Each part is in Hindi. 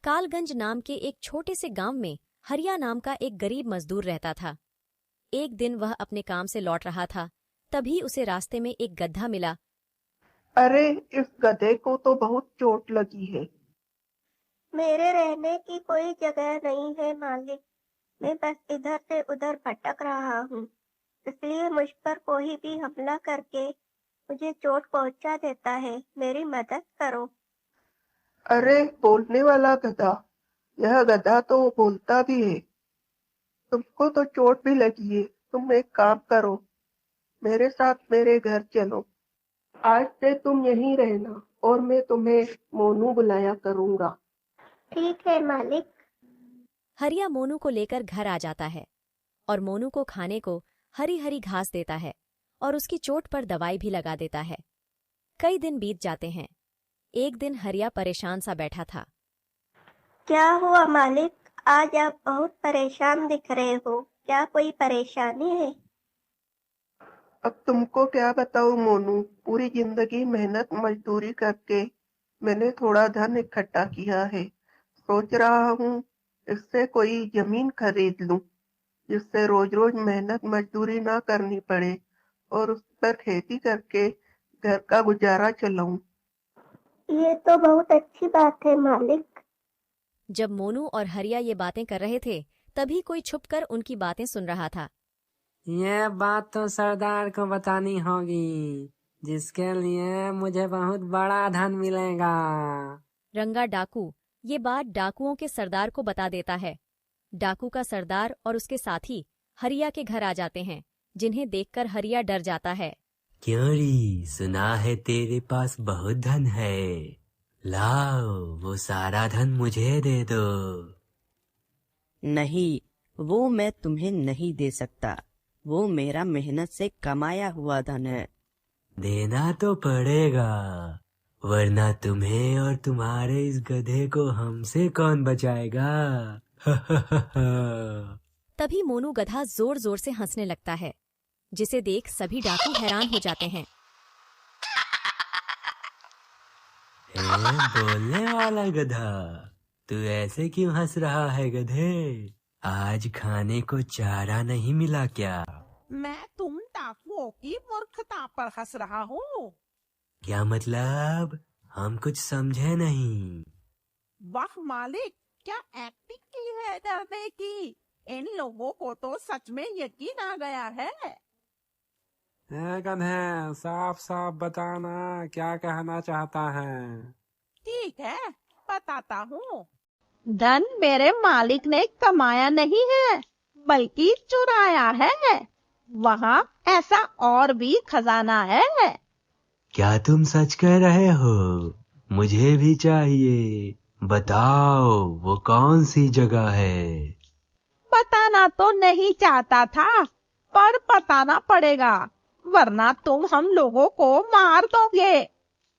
कालगंज नाम के एक छोटे से गांव में हरिया नाम का एक गरीब मजदूर रहता था। एक दिन वह अपने काम से लौट रहा था, तभी उसे रास्ते में एक गधा मिला। अरे, इस गधे को तो बहुत चोट लगी है। मेरे रहने की कोई जगह नहीं है मालिक। मैं बस इधर से उधर भटक रहा हूँ, इसलिए मुझ पर कोई भी हमला करके मुझे चोट पहुँचा देता है। मेरी मदद करो। अरे, बोलने वाला गधा। यह गधा तो बोलता भी है। तुमको तो चोट भी लगी है। तुम एक काम करो, मेरे साथ मेरे घर चलो। आज से तुम यहीं रहना और मैं तुम्हें मोनू बुलाया करूंगा। ठीक है मालिक। हरिया मोनू को लेकर घर आ जाता है और मोनू को खाने को हरी हरी घास देता है और उसकी चोट पर दवाई भी लगा देता है। कई दिन बीत जाते हैं। एक दिन हरिया परेशान सा बैठा था। क्या हुआ मालिक? आज आप बहुत परेशान दिख रहे हो। क्या कोई परेशानी है? अब तुमको क्या बताऊं मोनू, पूरी जिंदगी मेहनत मजदूरी करके मैंने थोड़ा धन इकट्ठा किया है। सोच रहा हूँ इससे कोई जमीन खरीद लूं, जिससे रोज रोज मेहनत मजदूरी ना करनी पड़े और उस पर खेती करके घर का गुजारा चलाऊं। ये तो बहुत अच्छी बात है मालिक। जब मोनू और हरिया ये बातें कर रहे थे, तभी कोई छुपकर उनकी बातें सुन रहा था। ये बात तो सरदार को बतानी होगी, जिसके लिए मुझे बहुत बड़ा धन मिलेगा। रंगा डाकू ये बात डाकुओं के सरदार को बता देता है। डाकू का सरदार और उसके साथी हरिया के घर आ जाते हैं, जिन्हें देखकर हरिया डर जाता है। क्यों री, सुना है तेरे पास बहुत धन है। लाओ, वो सारा धन मुझे दे दो। नहीं, वो मैं तुम्हें नहीं दे सकता। वो मेरा मेहनत से कमाया हुआ धन है। देना तो पड़ेगा, वरना तुम्हें और तुम्हारे इस गधे को हमसे कौन बचाएगा। तभी मोनू गधा जोर जोर से हंसने लगता है, जिसे देख सभी डाकू हैरान हो जाते हैं। बोलने वाला गधा, तू ऐसे क्यों हंस रहा है गधे? आज खाने को चारा नहीं मिला क्या? मैं तुम डाकुओं की मूर्खता पर हंस रहा हूँ। क्या मतलब? हम कुछ समझे नहीं। वाह मालिक, क्या एक्टिंग की है डरने की। इन लोगों को तो सच में यकीन आ गया है। गधे, साफ साफ बताना क्या कहना चाहता है। ठीक है, बताता हूँ। धन मेरे मालिक ने कमाया नहीं है, बल्कि चुराया है। वहाँ ऐसा और भी खजाना है। क्या तुम सच कह रहे हो? मुझे भी चाहिए। बताओ, वो कौन सी जगह है? बताना तो नहीं चाहता था, पर बताना पड़ेगा, वरना तुम हम लोगों को मार दोगे।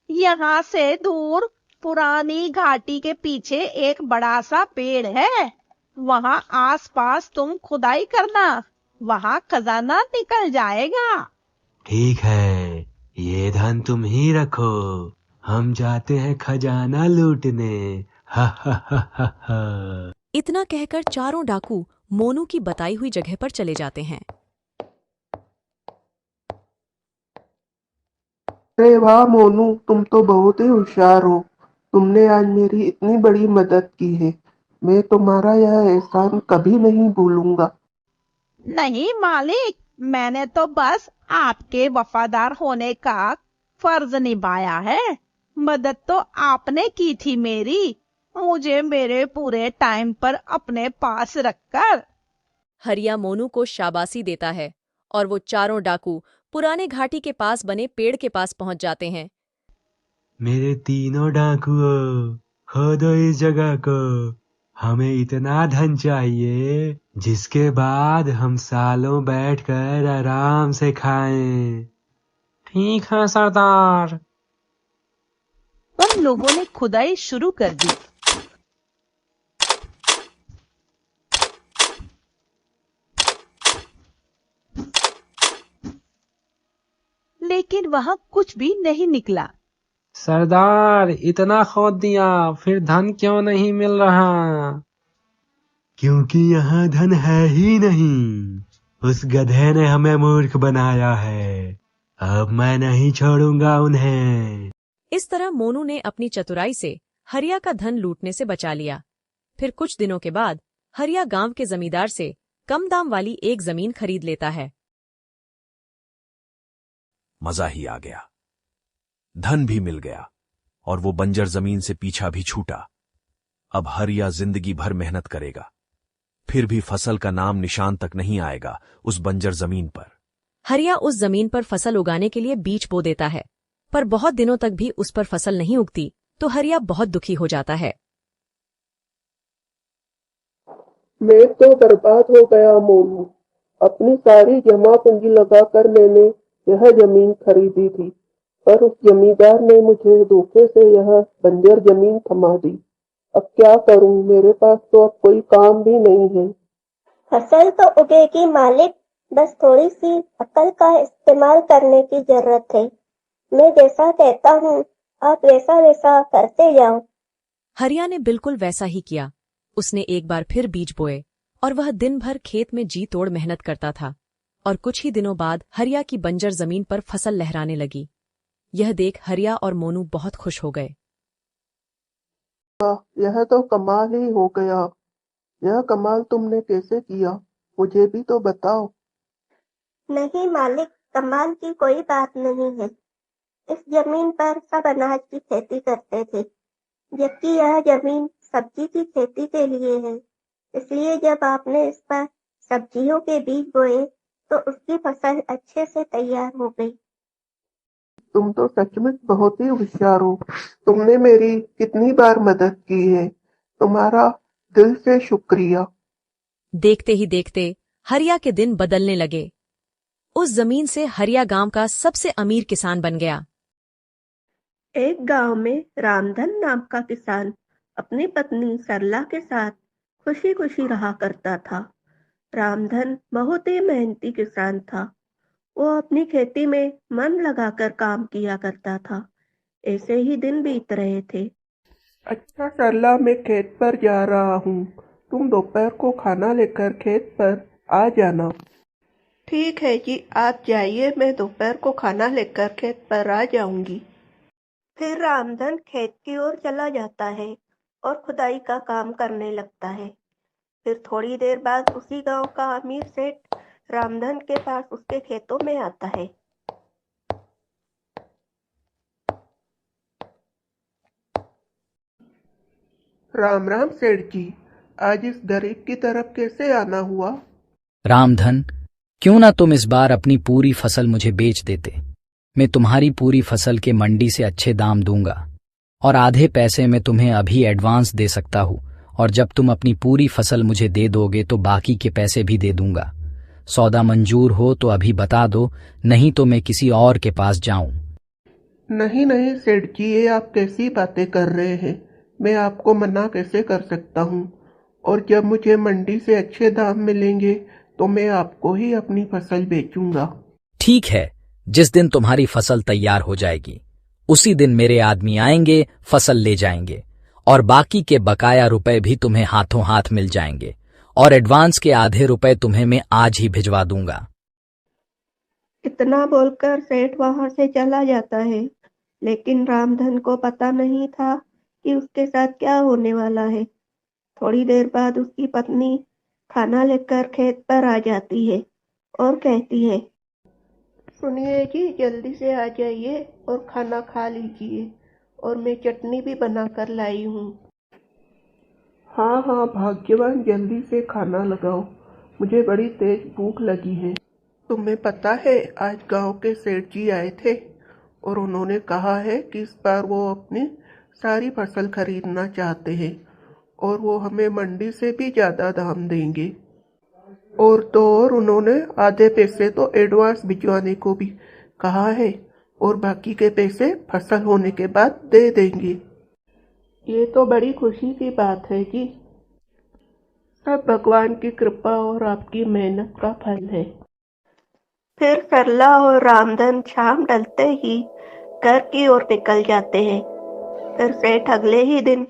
यहाँ से दूर पुरानी घाटी के पीछे एक बड़ा सा पेड़ है। वहाँ आसपास तुम खुदाई करना, वहाँ खजाना निकल जाएगा। ठीक है, ये धन तुम ही रखो। हम जाते हैं खजाना लूटने। हा हा हा हा हा। इतना कहकर चारों डाकू मोनू की बताई हुई जगह पर चले जाते हैं। अरे वाह मोनू, तुम तो बहुत ही होशियार हो। तुमने आज मेरी इतनी बड़ी मदद की है। मैं तुम्हारा यह एहसान कभी नहीं भूलूंगा। नहीं मालिक, मैंने तो बस आपके वफादार होने का फर्ज निभाया है। मदद तो आपने की थी मेरी, मुझे मेरे पूरे टाइम पर अपने पास रखकर। हरिया मोनू को शाबाशी देता है और वो चारों डाकू पुराने घाटी के पास बने पेड़ के पास पहुंच जाते हैं। मेरे तीनों डाकुओं, खोदो इस जगह को। हमें इतना धन चाहिए जिसके बाद हम सालों बैठकर आराम से खाएं। ठीक है सरदार। उन लोगों ने खुदाई शुरू कर दी। लेकिन वहां कुछ भी नहीं निकला। सरदार, इतना खोद दिया, फिर धन क्यों नहीं मिल रहा? क्योंकि यहाँ धन है ही नहीं। उस गधे ने हमें मूर्ख बनाया है। अब मैं नहीं छोड़ूंगा उन्हें। इस तरह मोनू ने अपनी चतुराई से हरिया का धन लूटने से बचा लिया। फिर कुछ दिनों के बाद हरिया गांव के जमींदार से कम दाम वाली एक जमीन खरीद लेता है। मजा ही आ गया, धन भी मिल गया और वो बंजर जमीन से पीछा भी छूटा। अब हरिया जिंदगी भर मेहनत करेगा, फिर भी फसल का नाम निशान तक नहीं आएगा उस बंजर जमीन पर। हरिया उस जमीन पर फसल उगाने के लिए बीज बो देता है, पर बहुत दिनों तक भी उस पर फसल नहीं उगती, तो हरिया बहुत दुखी हो जाता है। मैं तो बर्बाद हो गया मोनू। अपनी सारी जमा पूंजी लगाकर मैंने यह जमीन खरीदी थी, पर उस जमींदार ने मुझे धोखे से यह बंजर जमीन थमा दी। अब क्या करूं? मेरे पास तो अब कोई काम भी नहीं है। फसल तो उगेगी मालिक, बस थोड़ी सी अकल का इस्तेमाल करने की जरूरत है। मैं जैसा कहता हूँ आप वैसा वैसा करते जाओ। हरिया ने बिल्कुल वैसा ही किया। उसने एक बार फिर बीज बोए और वह दिन भर खेत में जी तोड़ मेहनत करता था, और कुछ ही दिनों बाद हरिया की बंजर जमीन पर फसल लहराने लगी। यह देख हरिया और मोनू बहुत खुश हो गए। यह तो कमाल ही हो गया। यह कमाल तुमने कैसे किया? मुझे भी तो बताओ। नहीं मालिक, कमाल की कोई बात नहीं है। इस जमीन पर सब अनाज की खेती करते थे, जबकि यह जमीन सब्जी की खेती के लिए है। इसलिए जब आपने इस पर सब्जियों के बीज बोए तो उसकी फसल अच्छे से तैयार हो गई। तुम तो सचमुच बहुत ही होशियार हो। तुमने मेरी कितनी बार मदद की है। तुम्हारा दिल से शुक्रिया। देखते ही देखते हरिया के दिन बदलने लगे। उस जमीन से हरिया गांव का सबसे अमीर किसान बन गया। एक गांव में रामधन नाम का किसान अपनी पत्नी सरला के साथ खुशी खुशी रहा करता था। रामधन बहुत ही मेहनती किसान था। वो अपनी खेती में मन लगाकर काम किया करता था। ऐसे ही दिन बीत रहे थे। अच्छा सरला, मैं खेत पर जा रहा हूँ। तुम दोपहर को खाना लेकर खेत पर आ जाना। ठीक है जी, आप जाइए, मैं दोपहर को खाना लेकर खेत पर आ जाऊंगी। फिर रामधन खेत की ओर चला जाता है और खुदाई का काम करने लगता है। फिर थोड़ी देर बाद उसी गांव का अमीर सेठ रामधन के पास उसके खेतों में आता है। राम राम सेठ जी, आज इस गरीब की तरफ कैसे आना हुआ? रामधन, क्यों ना तुम इस बार अपनी पूरी फसल मुझे बेच देते। मैं तुम्हारी पूरी फसल के मंडी से अच्छे दाम दूंगा और आधे पैसे मैं तुम्हें अभी एडवांस दे सकता हूँ, और जब तुम अपनी पूरी फसल मुझे दे दोगे तो बाकी के पैसे भी दे दूंगा। सौदा मंजूर हो तो अभी बता दो, नहीं तो मैं किसी और के पास जाऊं। नहीं नहीं सेठ जी, ये आप कैसी बातें कर रहे हैं? मैं आपको मना कैसे कर सकता हूँ? और जब मुझे मंडी से अच्छे दाम मिलेंगे तो मैं आपको ही अपनी फसल बेचूंगा। ठीक है, जिस दिन तुम्हारी फसल तैयार हो जाएगी उसी दिन मेरे आदमी आएंगे, फसल ले जाएंगे और बाकी के बकाया रुपए भी तुम्हें हाथों हाथ मिल जाएंगे, और एडवांस के आधे रुपए तुम्हें मैं आज ही भिजवा दूंगा। इतना बोलकर सेठ वहां से चला जाता है, लेकिन रामधन को पता नहीं था कि उसके साथ क्या होने वाला है। थोड़ी देर बाद उसकी पत्नी खाना लेकर खेत पर आ जाती है और कहती है, सुनिए जी, जल्दी से आ जाइए और खाना खा लीजिए, और मैं चटनी भी बनाकर लाई हूँ। हाँ हाँ भाग्यवान, जल्दी से खाना लगाओ, मुझे बड़ी तेज भूख लगी है। तुम्हें पता है, आज गांव के सेठ जी आए थे और उन्होंने कहा है कि इस बार वो अपनी सारी फसल खरीदना चाहते हैं और वो हमें मंडी से भी ज्यादा दाम देंगे। और तो और उन्होंने आधे पैसे तो एडवांस भिजवाने को भी कहा है और बाकी के पैसे फसल होने के बाद दे देंगे। ये तो बड़ी खुशी की बात है जी। सब भगवान की कृपा और आपकी मेहनत का फल है। फिर सरला और रामधन शाम ढलते ही घर की ओर निकल जाते हैं। फिर सेठ अगले ही दिन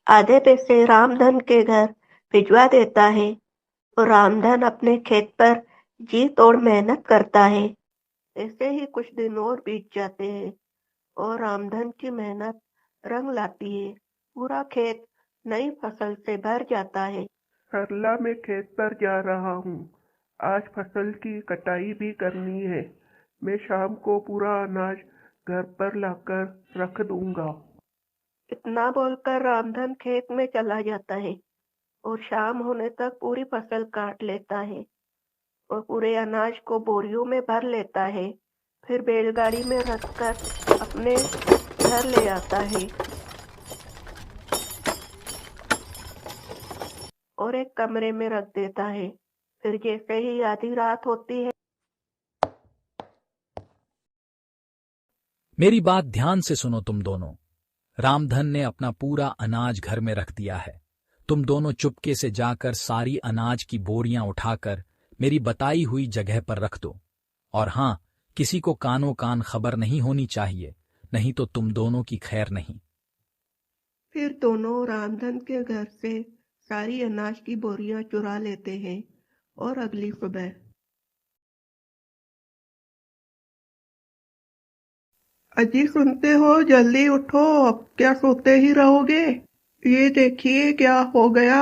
आधे पैसे रामधन के घर भिजवा देता है और रामधन अपने खेत पर जी तोड़ मेहनत करता है। ऐसे ही कुछ दिन और बीत जाते हैं और रामधन की मेहनत रंग लाती है। पूरा खेत नई फसल से भर जाता है। सरला, मैं खेत पर जा रहा हूँ। आज फसल की कटाई भी करनी है। मैं शाम को पूरा अनाज घर पर लाकर रख दूंगा। इतना बोलकर रामधन खेत में चला जाता है और शाम होने तक पूरी फसल काट लेता है और पूरे अनाज को बोरियों में भर लेता है। फिर बैलगाड़ी में रखकर अपने घर ले आता है और एक कमरे में रख देता है। फिर जैसे ही आधी रात होती है, मेरी बात ध्यान से सुनो तुम दोनों। रामधन ने अपना पूरा अनाज घर में रख दिया है। तुम दोनों चुपके से जाकर सारी अनाज की बोरियां उठाकर मेरी बताई हुई जगह पर रख दो। और हाँ, किसी को कानों कान खबर नहीं होनी चाहिए, नहीं तो तुम दोनों की खैर नहीं। फिर दोनों रामधन के घर से सारी अनाज की बोरियां चुरा लेते हैं और अगली सुबह अजी, सुनते हो? जल्दी उठो, अब क्या सोते ही रहोगे? ये देखिए क्या हो गया।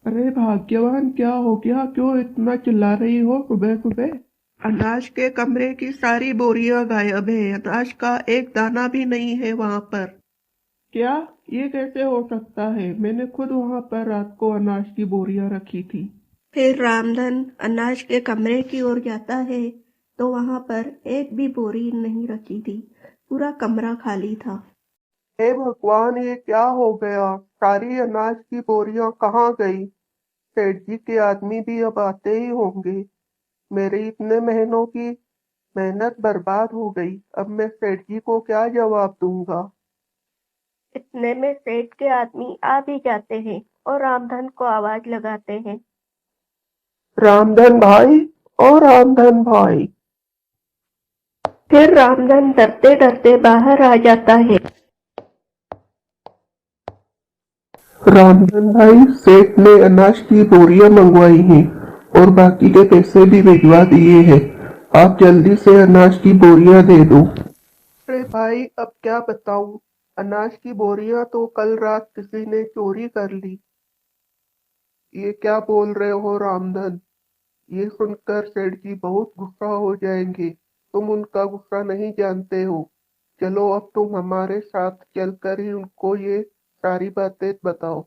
अरे भाग्यवान, क्या हो गया? क्यों इतना चिल्ला रही हो सुबह सुबह? अनाज के कमरे की सारी बोरियां गायब है। अनाज का एक दाना भी नहीं है वहां पर। क्या? ये कैसे हो सकता है? मैंने खुद वहां पर रात को अनाज की बोरियां रखी थी। फिर रामधन अनाज के कमरे की ओर जाता है तो वहां पर एक भी बोरी नहीं रखी थी। पूरा कमरा खाली था। हे भगवान, ये क्या हो गया? सारी अनाज की बोरियां कहाँ गई? सेठ जी के आदमी भी अब आते ही होंगे। मेरी इतने महीनों की मेहनत बर्बाद हो गई। अब मैं सेठ जी को क्या जवाब दूंगा? इतने में सेठ के आदमी आ भी जाते हैं और रामधन को आवाज लगाते हैं। रामधन भाई, ओ रामधन भाई। फिर रामधन डरते डरते बाहर आ जाता है। रामधन भाई, सेठ ने अनाज की बोरियां मंगवाई हैं और बाकी के पैसे भी भिजवा दिए हैं। आप जल्दी से अनाज की बोरियां दे दो। अरे भाई, अब क्या बताऊं? अनाज की बोरियां तो कल रात किसी ने चोरी कर ली। ये क्या बोल रहे हो रामधन? ये सुनकर सेठ जी बहुत गुस्सा हो जाएंगे। तुम उनका गुस्सा नहीं जानते हो। चलो, अब तुम हमारे साथ चलकर ही उनको ये सारी बातें बताओ।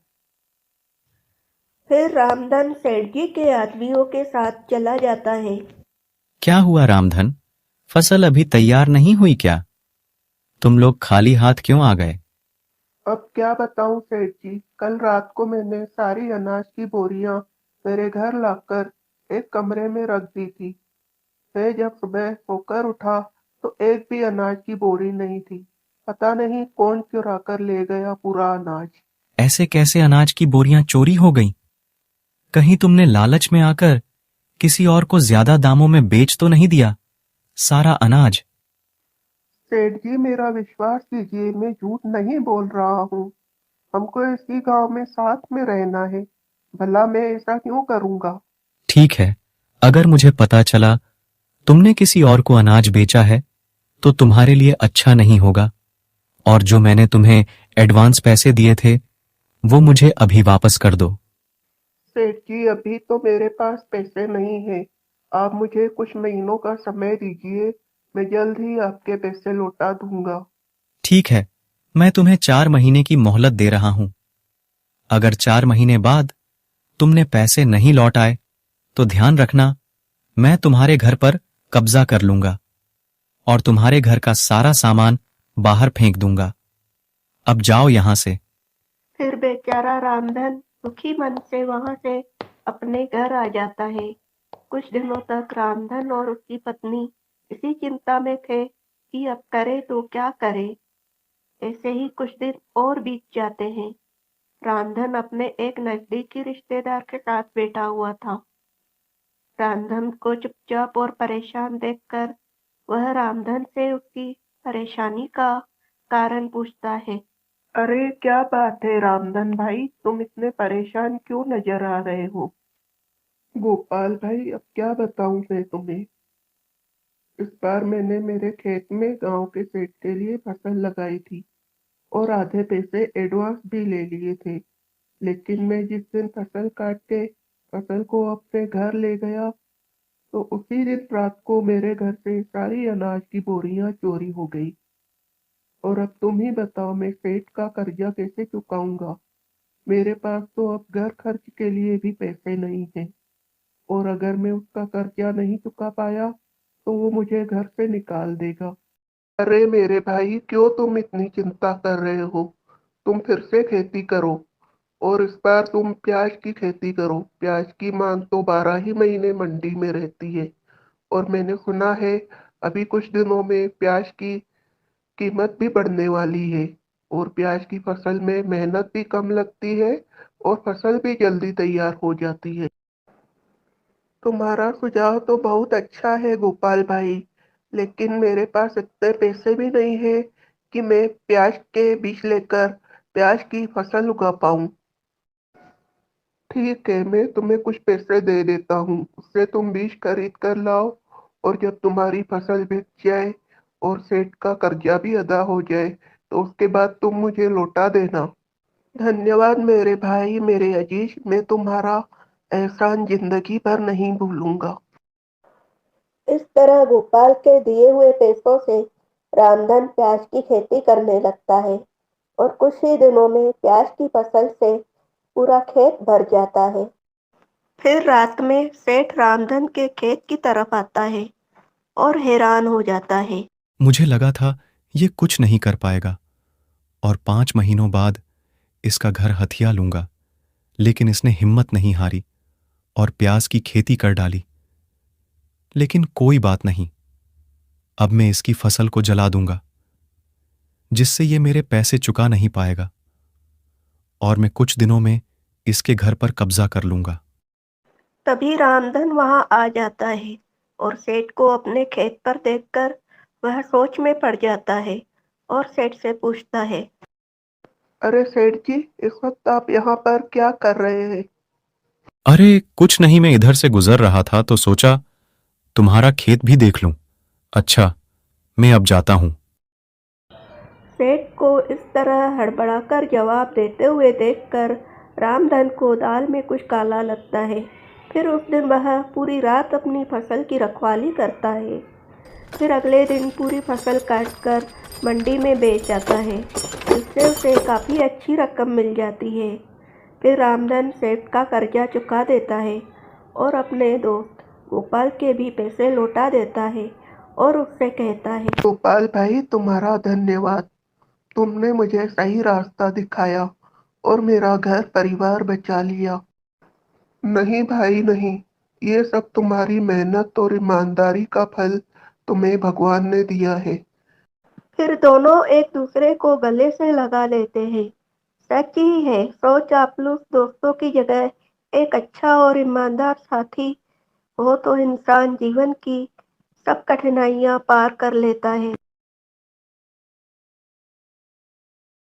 फिर रामधन सेठ जी के आदमियों के साथ चला जाता है। क्या हुआ रामधन? फसल अभी तैयार नहीं हुई क्या? तुम लोग खाली हाथ क्यों आ गए? अब क्या बताऊं सेठ जी, कल रात को मैंने सारी अनाज की बोरियां मेरे घर लाकर एक कमरे में रख दी थी। मैं जब सुबह सोकर उठा तो एक भी अनाज की बोरी नहीं थी। पता नहीं कौन चुरा कर ले गया पूरा अनाज। ऐसे कैसे अनाज की बोरियां चोरी हो गईं? कहीं तुमने लालच में आकर किसी और को ज्यादा दामों में बेच तो नहीं दिया सारा अनाज? सेठ जी, मेरा विश्वास कीजिए, मैं झूठ नहीं बोल रहा हूँ। हमको इसी गांव में साथ में रहना है। भला मैं ऐसा क्यों करूँगा? ठीक है, अगर मुझे पता चला तुमने किसी और को अनाज बेचा है तो तुम्हारे लिए अच्छा नहीं होगा। और जो मैंने तुम्हें एडवांस पैसे दिए थे वो मुझे अभी वापस कर दो। सेठ जी, अभी तो मेरे पास पैसे नहीं है। आप मुझे कुछ महीनों का समय दीजिए, मैं जल्द ही आपके पैसे लौटा दूंगा। ठीक है, मैं तुम्हें 4 महीने की मोहलत दे रहा हूं। अगर 4 महीने बाद तुमने पैसे नहीं लौटाए तो ध्यान रखना, मैं तुम्हारे घर पर कब्जा कर लूंगा और तुम्हारे घर का सारा सामान बाहर फेंक दूंगा। अब जाओ यहां से। फिर बेचारा रामधन दुखी मन से वहां से अपने घर आ जाता है। कुछ दिनों तक रामधन और उसकी पत्नी इसी चिंता में थे कि अब करे तो क्या करे। ऐसे ही कुछ दिन और बीत जाते हैं। रामधन अपने एक नजदीकी रिश्तेदार के साथ बैठा हुआ था। रामधन को चुपचाप और परेशान देखकर वह रामधन से उसकी परेशानी का कारण पूछता है। अरे क्या बात है रामधन भाई, तुम इतने परेशान क्यों नजर आ रहे हो? गोपाल भाई अब क्या बताऊं मैं तुम्हें। इस बार मैंने मेरे खेत में गांव के सेठ के लिए फसल लगाई थी और आधे पैसे एडवांस भी ले लिए थे। लेकिन मैं जिस दिन फसल काट के फसल को अपने घर ले गया तो उसी दिन रात को मेरे घर से सारी अनाज की बोरियां चोरी हो गई। और अब तुम ही बताओ मैं सेठ का कर्जा कैसे चुकाऊंगा। मेरे पास तो अब घर खर्च के लिए भी पैसे नहीं हैं और अगर मैं उसका कर्जा नहीं चुका पाया तो वो मुझे घर से निकाल देगा। अरे मेरे भाई क्यों तुम इतनी चिंता कर रहे हो? तुम फिर से खेती करो और इस बार तुम प्याज की खेती करो। प्याज की मांग तो 12 ही महीने मंडी में रहती है और मैंने सुना है अभी कुछ दिनों में प्याज की कीमत भी बढ़ने वाली है। और प्याज की फसल में मेहनत भी कम लगती है और फसल भी जल्दी तैयार हो जाती है। तुम्हारा सुझाव तो बहुत अच्छा है गोपाल भाई, लेकिन मेरे पास इतने पैसे भी नहीं है कि मैं प्याज के बीज लेकर प्याज की फसल उगा पाऊं। ठीक है, मैं तुम्हें कुछ पैसे दे देता हूँ, उससे तुम बीज खरीद कर लाओ और जब तुम्हारी फसल बिक जाए और सेठ का कर्जा भी अदा हो जाए तो उसके बाद तुम मुझे लौटा देना। धन्यवाद मेरे भाई, मेरे अजीज, मैं तुम्हारा एहसान जिंदगी भर नहीं भूलूंगा। इस तरह गोपाल के दिए हुए पैसों से रामधन प्याज की खेती करने लगता है और कुछ ही दिनों में प्याज की फसल से पूरा खेत भर जाता है। फिर रात में सेठ रामधन के खेत की तरफ आता है और हैरान हो जाता है। मुझे लगा था ये कुछ नहीं कर पाएगा और 5 महीनों बाद इसका घर हथिया लूंगा, लेकिन इसने हिम्मत नहीं हारी और प्याज की खेती कर डाली। लेकिन कोई बात नहीं, अब मैं इसकी फसल को जला दूंगा जिससे ये मेरे पैसे चुका नहीं पाएगा और मैं कुछ दिनों में इसके घर पर कब्जा कर लूंगा। तभी रामधन वहां आ जाता है और सेठ को अपने खेत पर देखकर वह सोच में पड़ जाता है और सेठ से पूछता है। अरे सेठ जी, इस वक्त आप यहाँ पर क्या कर रहे हैं? अरे कुछ नहीं, मैं इधर से गुजर रहा था तो सोचा तुम्हारा खेत भी देख लूं। अच्छा, मैं अब जाता हूं। सेठ को इस तरह हड़बड़ाकर जवाब देते हुए देखकर रामधन को दाल में कुछ काला लगता है। फिर उस दिन वह पूरी रात अपनी फसल की रखवाली करता है। फिर अगले दिन पूरी फसल काटकर मंडी में बेच जाता है, जिससे उसे काफ़ी अच्छी रकम मिल जाती है। फिर रामधन सेठ का कर्जा चुका देता है और अपने दोस्त गोपाल के भी पैसे लौटा देता है और उससे कहता है। गोपाल भाई तुम्हारा धन्यवाद, तुमने मुझे सही रास्ता दिखाया और मेरा घर परिवार बचा लिया। नहीं भाई नहीं, ये सब तुम्हारी मेहनत और ईमानदारी का फल तुम्हें भगवान ने दिया है। फिर दोनों एक दूसरे को गले से लगा लेते हैं। सच ही है, 100 चापलूस दोस्तों की जगह एक अच्छा और ईमानदार साथी हो तो इंसान जीवन की सब कठिनाइयां पार कर लेता है।